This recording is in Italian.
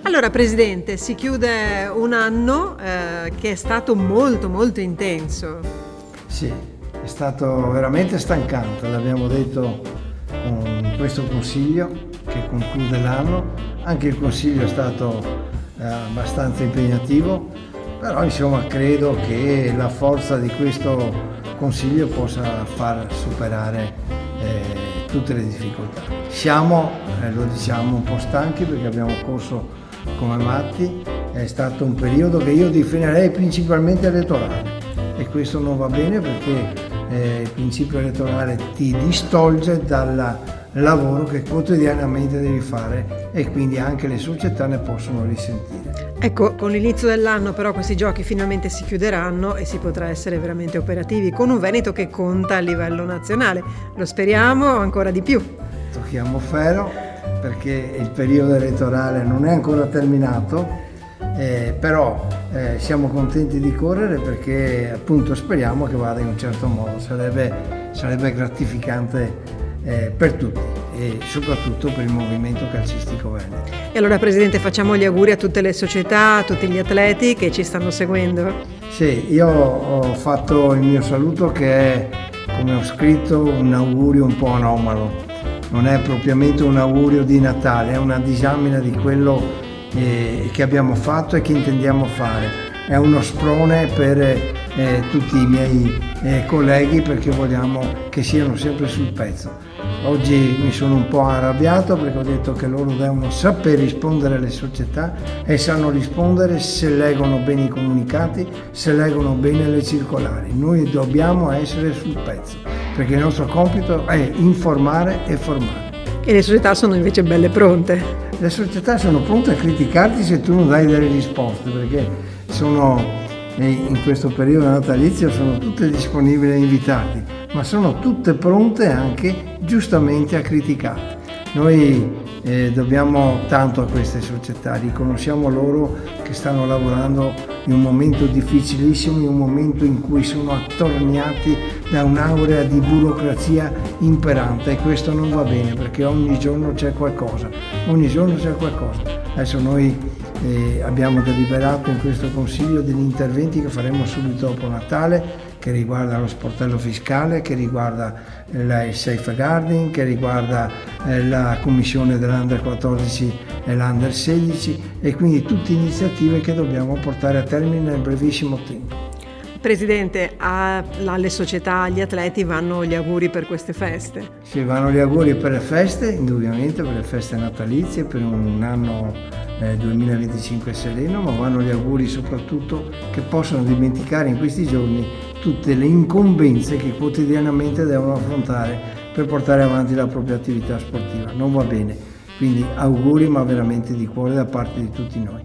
Allora, Presidente, si chiude un anno che è stato molto molto intenso. Sì, è stato veramente stancante, l'abbiamo detto con questo Consiglio che conclude l'anno. Anche il Consiglio è stato abbastanza impegnativo, però insomma credo che la forza di questo Consiglio possa far superare tutte le difficoltà. Siamo, lo diciamo, un po' stanchi perché abbiamo corso come matti, è stato un periodo che io definirei principalmente elettorale e questo non va bene perché il principio elettorale ti distolge dal lavoro che quotidianamente devi fare e quindi anche le società ne possono risentire. Ecco, con l'inizio dell'anno però questi giochi finalmente si chiuderanno e si potrà essere veramente operativi con un Veneto che conta a livello nazionale. Lo speriamo ancora di più. Tocchiamo ferro perché il periodo elettorale non è ancora terminato, però siamo contenti di correre perché appunto speriamo che vada in un certo modo, sarebbe gratificante per tutti e soprattutto per il movimento calcistico veneto. E allora, Presidente, facciamo gli auguri a tutte le società, a tutti gli atleti che ci stanno seguendo. Sì, io ho fatto il mio saluto che è, come ho scritto, un augurio un po' anomalo. Non è propriamente un augurio di Natale, è una disamina di quello che abbiamo fatto e che intendiamo fare. È uno sprone per tutti i miei colleghi perché vogliamo che siano sempre sul pezzo. Oggi mi sono un po' arrabbiato perché ho detto che loro devono saper rispondere alle società e sanno rispondere se leggono bene i comunicati, se leggono bene le circolari. Noi dobbiamo essere sul pezzo perché il nostro compito è informare e formare. E le società sono invece belle pronte. Le società sono pronte a criticarti se tu non dai delle risposte perché in questo periodo natalizio sono tutte disponibili e invitate, ma sono tutte pronte anche giustamente a criticarti. Noi dobbiamo tanto a queste società, riconosciamo loro che stanno lavorando in un momento difficilissimo, in un momento in cui sono attorniati da un'aurea di burocrazia imperante e questo non va bene perché ogni giorno c'è qualcosa. Adesso noi abbiamo deliberato in questo Consiglio degli interventi che faremo subito dopo Natale che riguarda lo sportello fiscale, che riguarda il safeguarding, che riguarda la commissione dell'Under 14 e l'Under 16 e quindi tutte iniziative che dobbiamo portare a termine nel brevissimo tempo. Presidente, alle società, agli atleti vanno gli auguri per queste feste. Sì, vanno gli auguri per le feste, indubbiamente per le feste natalizie, per un anno 2025 sereno, ma vanno gli auguri soprattutto che possano dimenticare in questi giorni tutte le incombenze che quotidianamente devono affrontare per portare avanti la propria attività sportiva. Non va bene, quindi auguri ma veramente di cuore da parte di tutti noi.